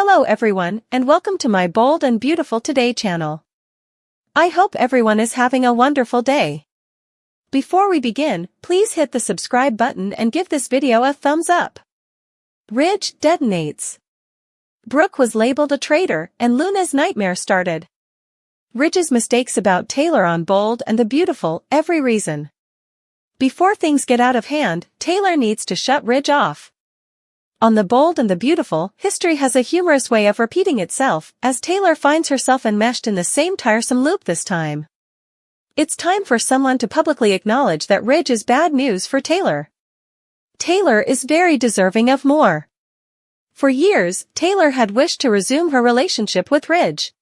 Hello everyone, and welcome to my Bold and Beautiful Today channel. I hope everyone is having a wonderful day. Before we begin, please hit the subscribe button and give this video a thumbs up. Ridge detonates. Brooke was labeled a traitor, and Luna's nightmare started. Ridge's mistakes about Taylor on Bold and the Beautiful, every reason. Before things get out of hand, Taylor needs to shut Ridge off. On the Bold and the Beautiful, history has a humorous way of repeating itself, as Taylor finds herself enmeshed in the same tiresome loop this time. It's time for someone to publicly acknowledge that Ridge is bad news for Taylor. Taylor is very deserving of more. For years, Taylor had wished to resume her relationship with Ridge.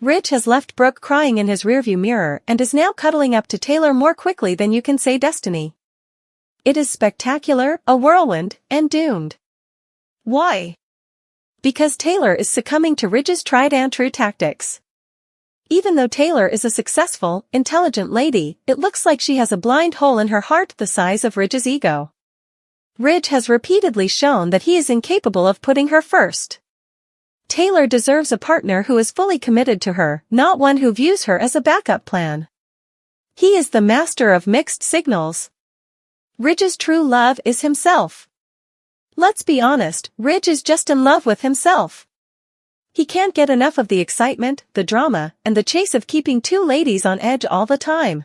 Ridge has left Brooke crying in his rearview mirror and is now cuddling up to Taylor more quickly than you can say destiny. It is spectacular, a whirlwind, and doomed. Why? Because Taylor is succumbing to Ridge's tried and true tactics. Even though Taylor is a successful, intelligent lady, it looks like she has a blind hole in her heart the size of Ridge's ego. Ridge has repeatedly shown that he is incapable of putting her first. Taylor deserves a partner who is fully committed to her, not one who views her as a backup plan. He is the master of mixed signals. Ridge's true love is himself. Let's be honest, Ridge is just in love with himself. He can't get enough of the excitement, the drama, and the chase of keeping two ladies on edge all the time.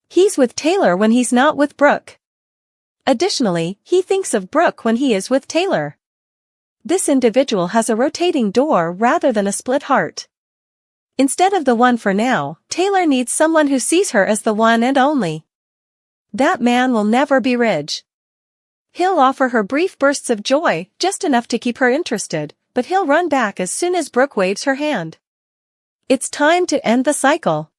He's with Taylor when he's not with Brooke. Additionally, he thinks of Brooke when he is with Taylor. This individual has a rotating door rather than a split heart. Instead of the one for now, Taylor needs someone who sees her as the one and only. That man will never be Ridge. He'll offer her brief bursts of joy, just enough to keep her interested, but he'll run back as soon as Brooke waves her hand. It's time to end the cycle.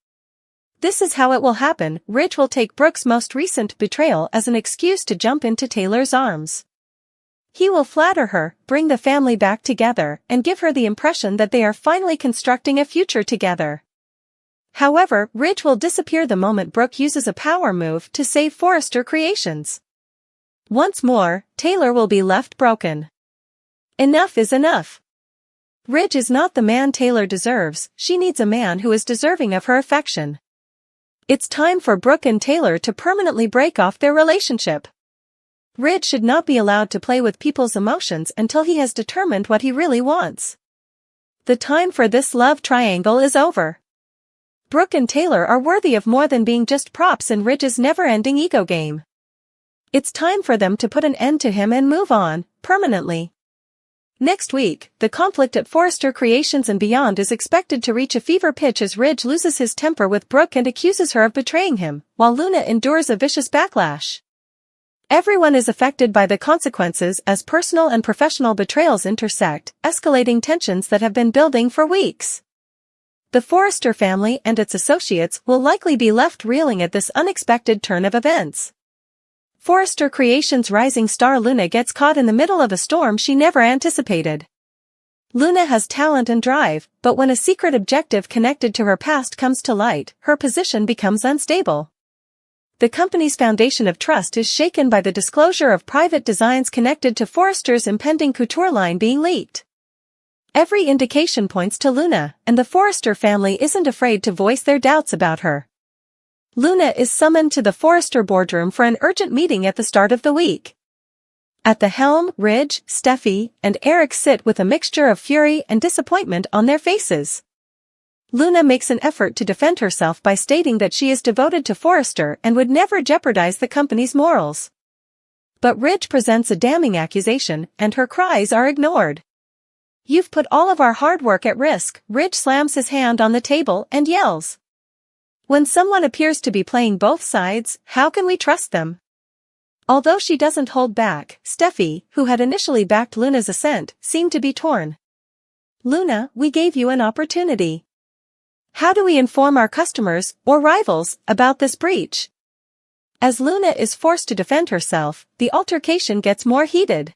This is how it will happen. Ridge will take Brooke's most recent betrayal as an excuse to jump into Taylor's arms. He will flatter her, bring the family back together, and give her the impression that they are finally constructing a future together. However, Ridge will disappear the moment Brooke uses a power move to save Forrester creations. Once more, Taylor will be left broken. Enough is enough. Ridge is not the man Taylor deserves, she needs a man who is deserving of her affection. It's time for Brooke and Taylor to permanently break off their relationship. Ridge should not be allowed to play with people's emotions until he has determined what he really wants. The time for this love triangle is over. Brooke and Taylor are worthy of more than being just props in Ridge's never-ending ego game. It's time for them to put an end to him and move on, permanently. Next week, the conflict at Forrester Creations and beyond is expected to reach a fever pitch as Ridge loses his temper with Brooke and accuses her of betraying him, while Luna endures a vicious backlash. Everyone is affected by the consequences as personal and professional betrayals intersect, escalating tensions that have been building for weeks. The Forrester family and its associates will likely be left reeling at this unexpected turn of events. Forrester Creations' rising star Luna gets caught in the middle of a storm she never anticipated. Luna has talent and drive, but when a secret objective connected to her past comes to light, her position becomes unstable. The company's foundation of trust is shaken by the disclosure of private designs connected to Forrester's impending couture line being leaked. Every indication points to Luna, and the Forrester family isn't afraid to voice their doubts about her. Luna is summoned to the Forrester boardroom for an urgent meeting at the start of the week. At the helm, Ridge, Steffi, and Eric sit with a mixture of fury and disappointment on their faces. Luna makes an effort to defend herself by stating that she is devoted to Forrester and would never jeopardize the company's morals. But Ridge presents a damning accusation, and her cries are ignored. "You've put all of our hard work at risk," Ridge slams his hand on the table and yells. When someone appears to be playing both sides, how can we trust them? Although she doesn't hold back, Steffi, who had initially backed Luna's ascent, seemed to be torn. "Luna, we gave you an opportunity. How do we inform our customers, or rivals, about this breach?" As Luna is forced to defend herself, the altercation gets more heated.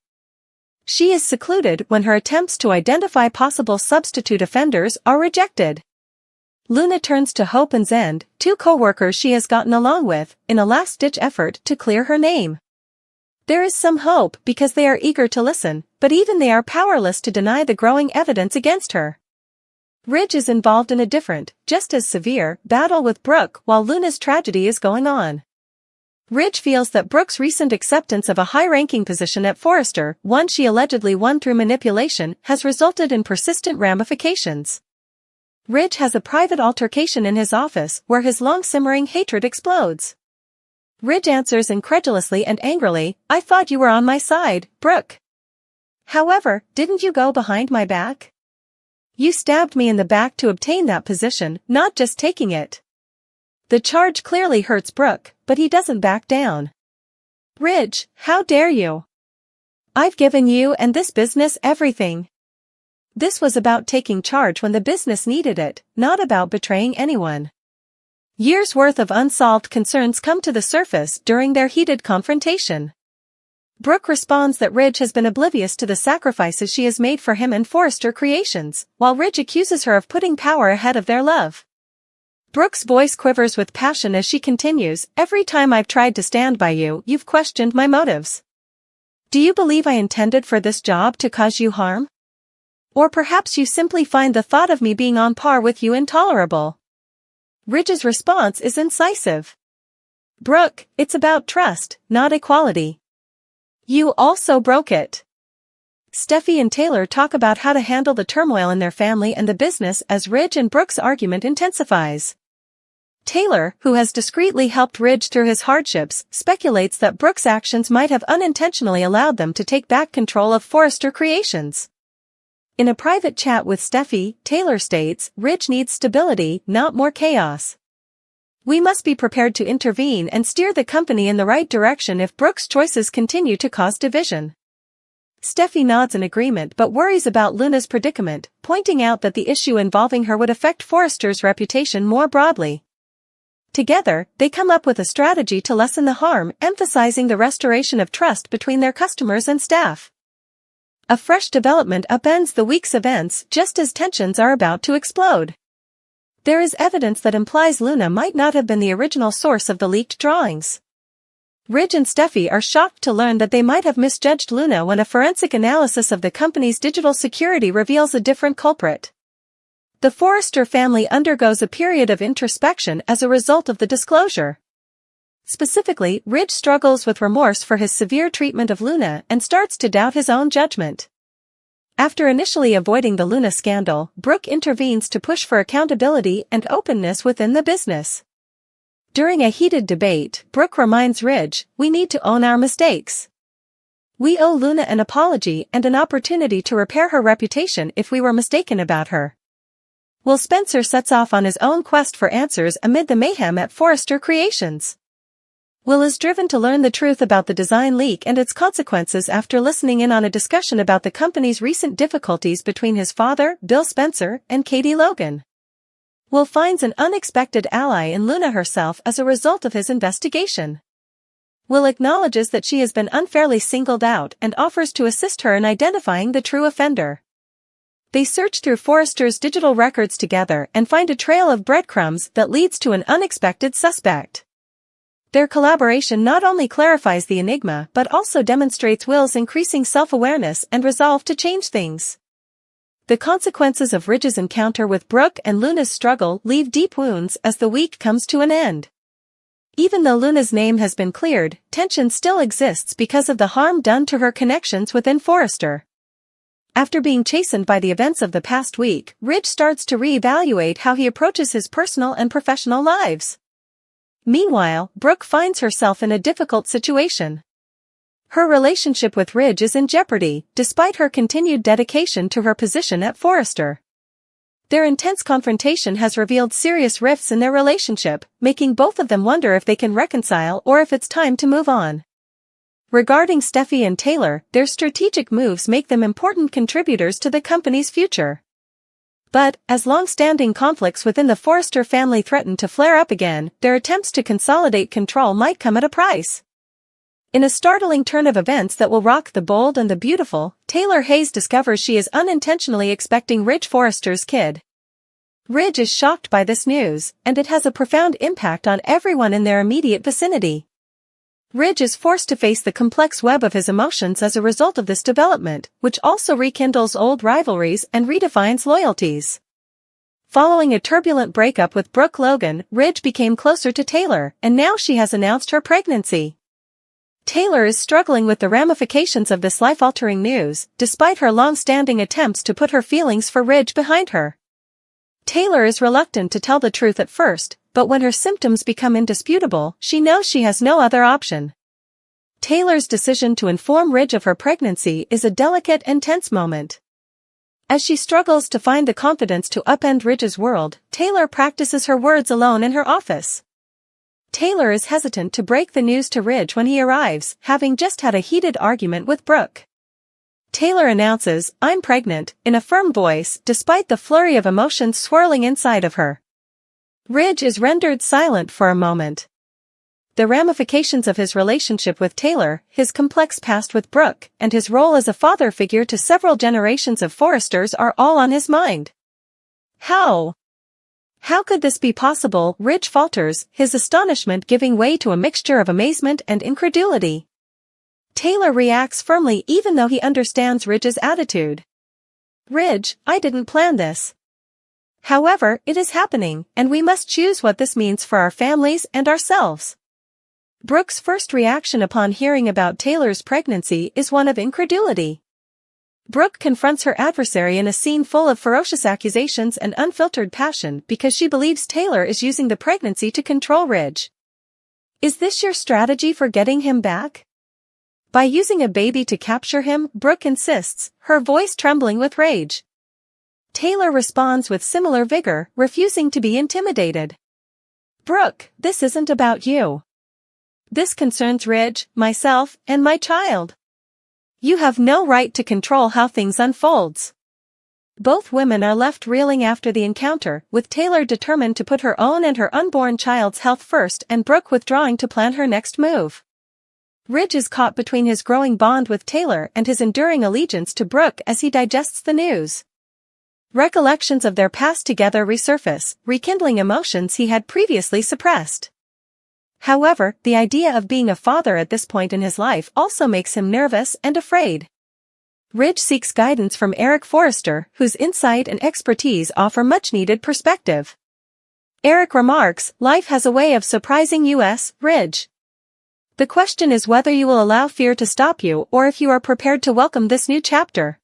She is secluded when her attempts to identify possible substitute offenders are rejected. Luna turns to Hope and Zend, two co-workers she has gotten along with, in a last-ditch effort to clear her name. There is some hope because they are eager to listen, but even they are powerless to deny the growing evidence against her. Ridge is involved in a different, just as severe, battle with Brooke while Luna's tragedy is going on. Ridge feels that Brooke's recent acceptance of a high-ranking position at Forrester, one she allegedly won through manipulation, has resulted in persistent ramifications. Ridge has a private altercation in his office where his long-simmering hatred explodes. Ridge answers incredulously and angrily, "I thought you were on my side, Brooke. However, didn't you go behind my back? You stabbed me in the back to obtain that position, not just taking it." The charge clearly hurts Brooke, but he doesn't back down. "Ridge, how dare you? I've given you and this business everything. This was about taking charge when the business needed it, not about betraying anyone." Years' worth of unsolved concerns come to the surface during their heated confrontation. Brooke responds that Ridge has been oblivious to the sacrifices she has made for him and Forrester Creations, while Ridge accuses her of putting power ahead of their love. Brooke's voice quivers with passion as she continues, "Every time I've tried to stand by you, you've questioned my motives. Do you believe I intended for this job to cause you harm? Or perhaps you simply find the thought of me being on par with you intolerable." Ridge's response is incisive. "Brooke, it's about trust, not equality. You also broke it." Steffi and Taylor talk about how to handle the turmoil in their family and the business as Ridge and Brooke's argument intensifies. Taylor, who has discreetly helped Ridge through his hardships, speculates that Brooke's actions might have unintentionally allowed them to take back control of Forrester Creations. In a private chat with Steffi, Taylor states, "Ridge needs stability, not more chaos. We must be prepared to intervene and steer the company in the right direction if Brooke's choices continue to cause division." Steffi nods in agreement but worries about Luna's predicament, pointing out that the issue involving her would affect Forrester's reputation more broadly. Together, they come up with a strategy to lessen the harm, emphasizing the restoration of trust between their customers and staff. A fresh development upends the week's events just as tensions are about to explode. There is evidence that implies Luna might not have been the original source of the leaked drawings. Ridge and Steffi are shocked to learn that they might have misjudged Luna when a forensic analysis of the company's digital security reveals a different culprit. The Forrester family undergoes a period of introspection as a result of the disclosure. Specifically, Ridge struggles with remorse for his severe treatment of Luna and starts to doubt his own judgment. After initially avoiding the Luna scandal, Brooke intervenes to push for accountability and openness within the business. During a heated debate, Brooke reminds Ridge, "We need to own our mistakes. We owe Luna an apology and an opportunity to repair her reputation if we were mistaken about her." Will Spencer sets off on his own quest for answers amid the mayhem at Forrester Creations. Will is driven to learn the truth about the design leak and its consequences after listening in on a discussion about the company's recent difficulties between his father, Bill Spencer, and Katie Logan. Will finds an unexpected ally in Luna herself as a result of his investigation. Will acknowledges that she has been unfairly singled out and offers to assist her in identifying the true offender. They search through Forrester's digital records together and find a trail of breadcrumbs that leads to an unexpected suspect. Their collaboration not only clarifies the enigma but also demonstrates Will's increasing self-awareness and resolve to change things. The consequences of Ridge's encounter with Brooke and Luna's struggle leave deep wounds as the week comes to an end. Even though Luna's name has been cleared, tension still exists because of the harm done to her connections within Forrester. After being chastened by the events of the past week, Ridge starts to reevaluate how he approaches his personal and professional lives. Meanwhile, Brooke finds herself in a difficult situation. Her relationship with Ridge is in jeopardy, despite her continued dedication to her position at Forrester. Their intense confrontation has revealed serious rifts in their relationship, making both of them wonder if they can reconcile or if it's time to move on. Regarding Steffi and Taylor, their strategic moves make them important contributors to the company's future. But, as long-standing conflicts within the Forrester family threaten to flare up again, their attempts to consolidate control might come at a price. In a startling turn of events that will rock the bold and the beautiful, Taylor Hayes discovers she is unintentionally expecting Ridge Forrester's kid. Ridge is shocked by this news, and it has a profound impact on everyone in their immediate vicinity. Ridge is forced to face the complex web of his emotions as a result of this development, which also rekindles old rivalries and redefines loyalties. Following a turbulent breakup with Brooke Logan, Ridge became closer to Taylor, and now she has announced her pregnancy. Taylor is struggling with the ramifications of this life-altering news, despite her long-standing attempts to put her feelings for Ridge behind her. Taylor is reluctant to tell the truth at first, but when her symptoms become indisputable, she knows she has no other option. Taylor's decision to inform Ridge of her pregnancy is a delicate and tense moment. As she struggles to find the confidence to upend Ridge's world, Taylor practices her words alone in her office. Taylor is hesitant to break the news to Ridge when he arrives, having just had a heated argument with Brooke. Taylor announces, "I'm pregnant," in a firm voice, despite the flurry of emotions swirling inside of her. Ridge is rendered silent for a moment. The ramifications of his relationship with Taylor, his complex past with Brooke, and his role as a father figure to several generations of Forresters are all on his mind. How could this be possible? Ridge falters, his astonishment giving way to a mixture of amazement and incredulity. Taylor reacts firmly even though he understands Ridge's attitude. "Ridge, I didn't plan this. However, it is happening, and we must choose what this means for our families and ourselves." Brooke's first reaction upon hearing about Taylor's pregnancy is one of incredulity. Brooke confronts her adversary in a scene full of ferocious accusations and unfiltered passion because she believes Taylor is using the pregnancy to control Ridge. "Is this your strategy for getting him back? By using a baby to capture him?" Brooke insists, her voice trembling with rage. Taylor responds with similar vigor, refusing to be intimidated. "Brooke, this isn't about you. This concerns Ridge, myself, and my child. You have no right to control how things unfolds." Both women are left reeling after the encounter, with Taylor determined to put her own and her unborn child's health first and Brooke withdrawing to plan her next move. Ridge is caught between his growing bond with Taylor and his enduring allegiance to Brooke as he digests the news. Recollections of their past together resurface, rekindling emotions he had previously suppressed. However, the idea of being a father at this point in his life also makes him nervous and afraid. Ridge seeks guidance from Eric Forrester, whose insight and expertise offer much-needed perspective. Eric remarks, "Life has a way of surprising us, Ridge. The question is whether you will allow fear to stop you or if you are prepared to welcome this new chapter."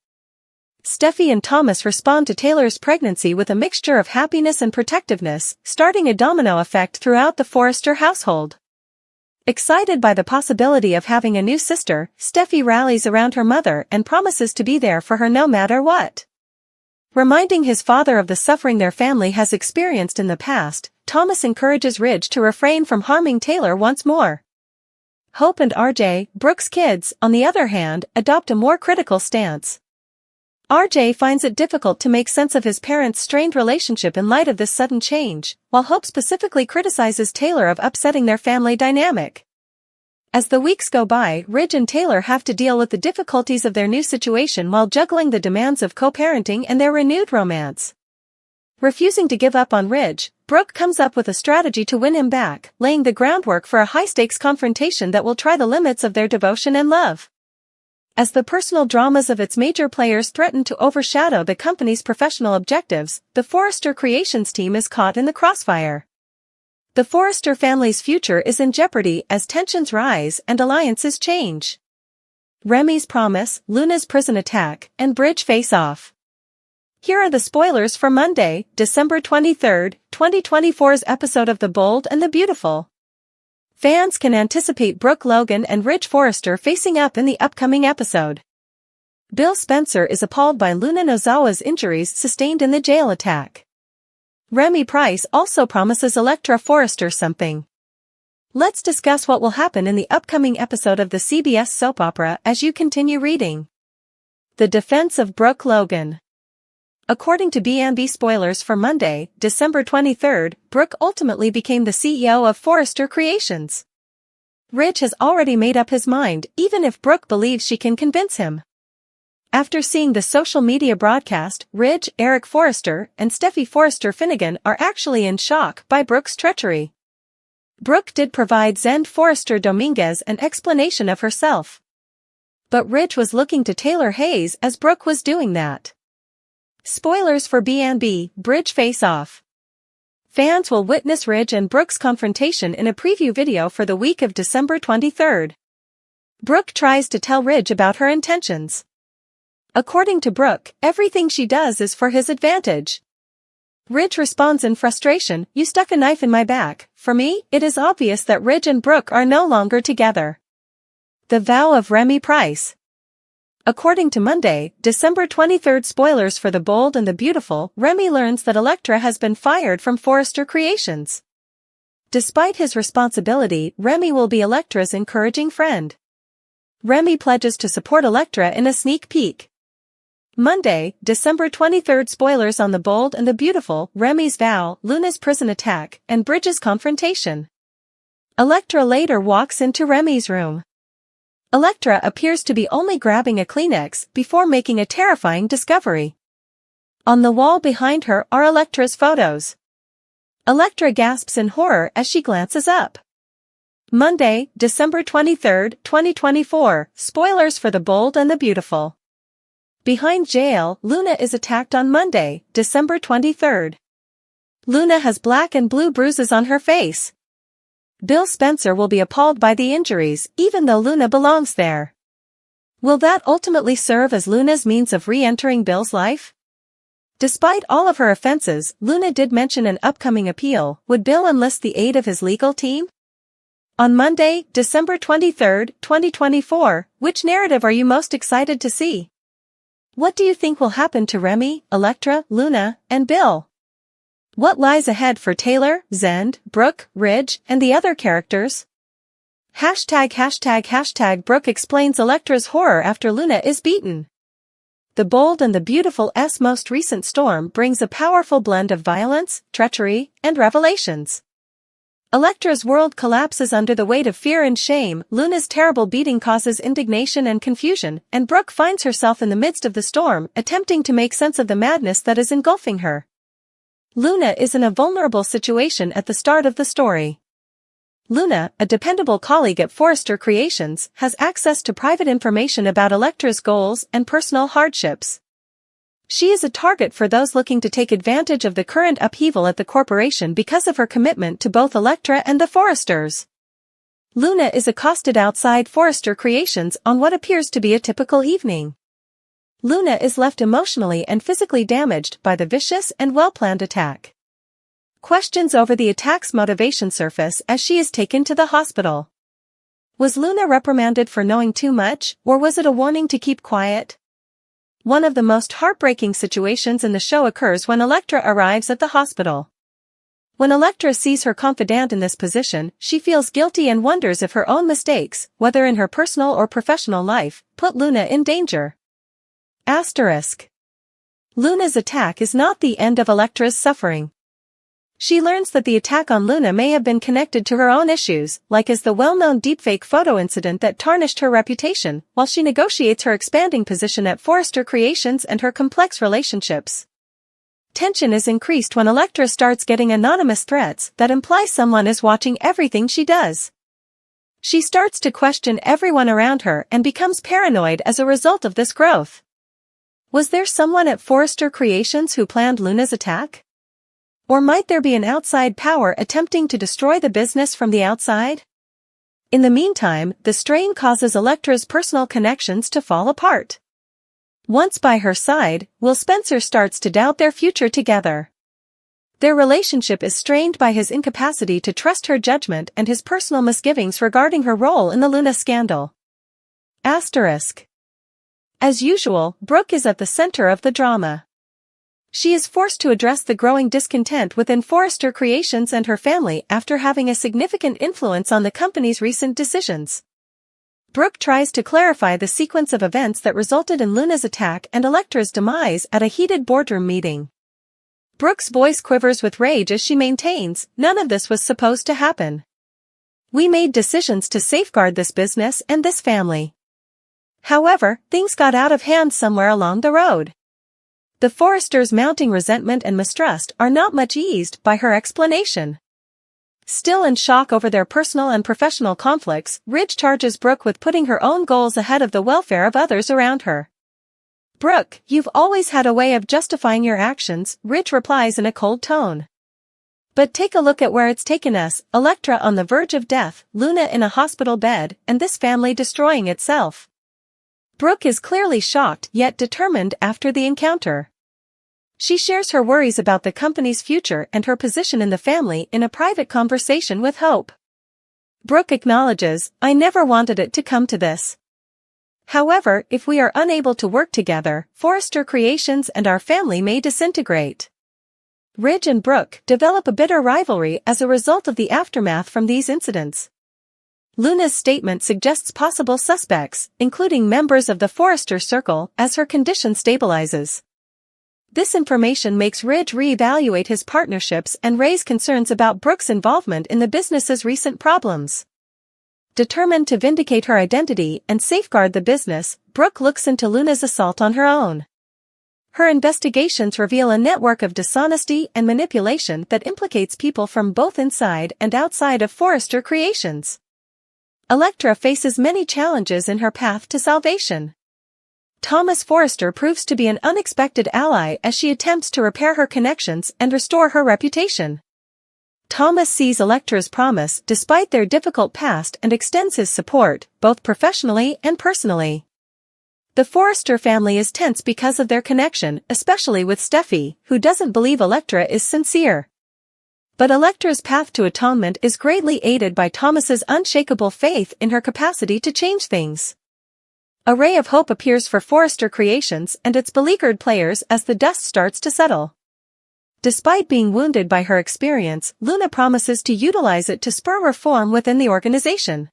Steffi and Thomas respond to Taylor's pregnancy with a mixture of happiness and protectiveness, starting a domino effect throughout the Forrester household. Excited by the possibility of having a new sister, Steffi rallies around her mother and promises to be there for her no matter what. Reminding his father of the suffering their family has experienced in the past, Thomas encourages Ridge to refrain from harming Taylor once more. Hope and RJ, Brooke's kids, on the other hand, adopt a more critical stance. RJ finds it difficult to make sense of his parents' strained relationship in light of this sudden change, while Hope specifically criticizes Taylor of upsetting their family dynamic. As the weeks go by, Ridge and Taylor have to deal with the difficulties of their new situation while juggling the demands of co-parenting and their renewed romance. Refusing to give up on Ridge, Brooke comes up with a strategy to win him back, laying the groundwork for a high-stakes confrontation that will try the limits of their devotion and love. As the personal dramas of its major players threaten to overshadow the company's professional objectives, the Forrester Creations team is caught in the crossfire. The Forrester family's future is in jeopardy as tensions rise and alliances change. Remy's promise, Luna's prison attack, and Bridge face off. Here are the spoilers for Monday, December 23, 2024's episode of The Bold and the Beautiful. Fans can anticipate Brooke Logan and Ridge Forrester facing up in the upcoming episode. Bill Spencer is appalled by Luna Nozawa's injuries sustained in the jail attack. Remy Price also promises Electra Forrester something. Let's discuss what will happen in the upcoming episode of the CBS soap opera as you continue reading. The defense of Brooke Logan. According to B&B spoilers for Monday, December 23, Brooke ultimately became the CEO of Forrester Creations. Ridge has already made up his mind, even if Brooke believes she can convince him. After seeing the social media broadcast, Ridge, Eric Forrester, and Steffi Forrester Finnegan are actually in shock by Brooke's treachery. Brooke did provide Zen Forrester Dominguez an explanation of herself. But Ridge was looking to Taylor Hayes as Brooke was doing that. Spoilers for B&B Bridge Face-Off. Fans will witness Ridge and Brooke's confrontation in a preview video for the week of December 23rd. Brooke tries to tell Ridge about her intentions. According to Brooke, everything she does is for his advantage. Ridge responds in frustration, "You stuck a knife in my back." For me, it is obvious that Ridge and Brooke are no longer together. The vow of Remy Price. According to Monday, December 23rd spoilers for The Bold and the Beautiful, Remy learns that Elektra has been fired from Forrester Creations. Despite his responsibility, Remy will be Elektra's encouraging friend. Remy pledges to support Elektra in a sneak peek. Monday, December 23rd spoilers on The Bold and the Beautiful, Remy's vow, Luna's prison attack, and Bridge's confrontation. Elektra later walks into Remy's room. Elektra appears to be only grabbing a Kleenex before making a terrifying discovery. On the wall behind her are Elektra's photos. Elektra gasps in horror as she glances up. Monday, December 23rd, 2024, spoilers for The Bold and the Beautiful. Behind jail, Luna is attacked on Monday, December 23rd. Luna has black and blue bruises on her face. Bill Spencer will be appalled by the injuries, even though Luna belongs there. Will that ultimately serve as Luna's means of re-entering Bill's life? Despite all of her offenses, Luna did mention an upcoming appeal. Would Bill enlist the aid of his legal team? On Monday, December 23rd, 2024, which narrative are you most excited to see? What do you think will happen to Remy, Elektra, Luna, and Bill? What lies ahead for Taylor, Zend, Brooke, Ridge, and the other characters? ##### Brooke explains Elektra's horror after Luna is beaten. The Bold and the Beautiful's most recent storm brings a powerful blend of violence, treachery, and revelations. Elektra's world collapses under the weight of fear and shame, Luna's terrible beating causes indignation and confusion, and Brooke finds herself in the midst of the storm, attempting to make sense of the madness that is engulfing her. Luna is in a vulnerable situation at the start of the story. Luna, a dependable colleague at Forrester Creations, has access to private information about Elektra's goals and personal hardships. She is a target for those looking to take advantage of the current upheaval at the corporation because of her commitment to both Elektra and the Forresters. Luna is accosted outside Forrester Creations on what appears to be a typical evening. Luna is left emotionally and physically damaged by the vicious and well-planned attack. Questions over the attack's motivation surface as she is taken to the hospital. Was Luna reprimanded for knowing too much, or was it a warning to keep quiet? One of the most heartbreaking situations in the show occurs when Elektra arrives at the hospital. When Elektra sees her confidant in this position, she feels guilty and wonders if her own mistakes, whether in her personal or professional life, put Luna in danger. Asterisk. Luna's attack is not the end of Elektra's suffering. She learns that the attack on Luna may have been connected to her own issues, like as the well-known deepfake photo incident that tarnished her reputation, while she negotiates her expanding position at Forrester Creations and her complex relationships. Tension is increased when Elektra starts getting anonymous threats that imply someone is watching everything she does. She starts to question everyone around her and becomes paranoid as a result of this growth. Was there someone at Forrester Creations who planned Luna's attack? Or might there be an outside power attempting to destroy the business from the outside? In the meantime, the strain causes Elektra's personal connections to fall apart. Once by her side, Will Spencer starts to doubt their future together. Their relationship is strained by his incapacity to trust her judgment and his personal misgivings regarding her role in the Luna scandal. Asterisk. As usual, Brooke is at the center of the drama. She is forced to address the growing discontent within Forrester Creations and her family after having a significant influence on the company's recent decisions. Brooke tries to clarify the sequence of events that resulted in Luna's attack and Elektra's demise at a heated boardroom meeting. Brooke's voice quivers with rage as she maintains, "None of this was supposed to happen. We made decisions to safeguard this business and this family. However, things got out of hand somewhere along the road." The Forresters' mounting resentment and mistrust are not much eased by her explanation. Still in shock over their personal and professional conflicts, Ridge charges Brooke with putting her own goals ahead of the welfare of others around her. "Brooke, you've always had a way of justifying your actions," Ridge replies in a cold tone. "But take a look at where it's taken us, Elektra on the verge of death, Luna in a hospital bed, and this family destroying itself." Brooke is clearly shocked yet determined after the encounter. She shares her worries about the company's future and her position in the family in a private conversation with Hope. Brooke acknowledges, "I never wanted it to come to this. However, if we are unable to work together, Forrester Creations and our family may disintegrate." Ridge and Brooke develop a bitter rivalry as a result of the aftermath from these incidents. Luna's statement suggests possible suspects, including members of the Forrester circle, as her condition stabilizes. This information makes Ridge reevaluate his partnerships and raise concerns about Brooke's involvement in the business's recent problems. Determined to vindicate her identity and safeguard the business, Brooke looks into Luna's assault on her own. Her investigations reveal a network of dishonesty and manipulation that implicates people from both inside and outside of Forrester Creations. Elektra faces many challenges in her path to salvation. Thomas Forrester proves to be an unexpected ally as she attempts to repair her connections and restore her reputation. Thomas sees Elektra's promise despite their difficult past and extends his support, both professionally and personally. The Forrester family is tense because of their connection, especially with Steffi, who doesn't believe Elektra is sincere. But Elektra's path to atonement is greatly aided by Thomas's unshakable faith in her capacity to change things. A ray of hope appears for Forrester Creations and its beleaguered players as the dust starts to settle. Despite being wounded by her experience, Luna promises to utilize it to spur reform within the organization.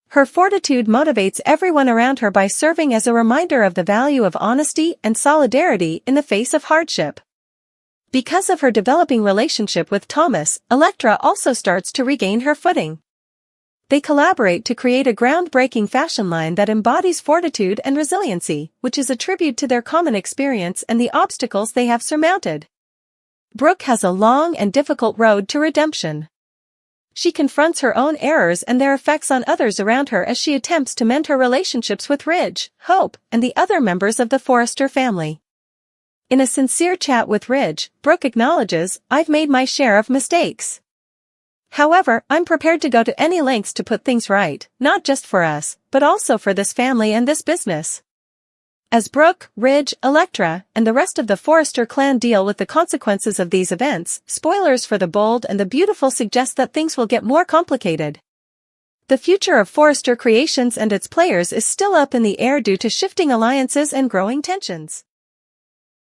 Her fortitude motivates everyone around her by serving as a reminder of the value of honesty and solidarity in the face of hardship. Because of her developing relationship with Thomas, Elektra also starts to regain her footing. They collaborate to create a groundbreaking fashion line that embodies fortitude and resiliency, which is a tribute to their common experience and the obstacles they have surmounted. Brooke has a long and difficult road to redemption. She confronts her own errors and their effects on others around her as she attempts to mend her relationships with Ridge, Hope, and the other members of the Forrester family. In a sincere chat with Ridge, Brooke acknowledges, "I've made my share of mistakes. However, I'm prepared to go to any lengths to put things right, not just for us, but also for this family and this business." As Brooke, Ridge, Elektra, and the rest of the Forrester clan deal with the consequences of these events, spoilers for The Bold and the Beautiful suggest that things will get more complicated. The future of Forrester Creations and its players is still up in the air due to shifting alliances and growing tensions.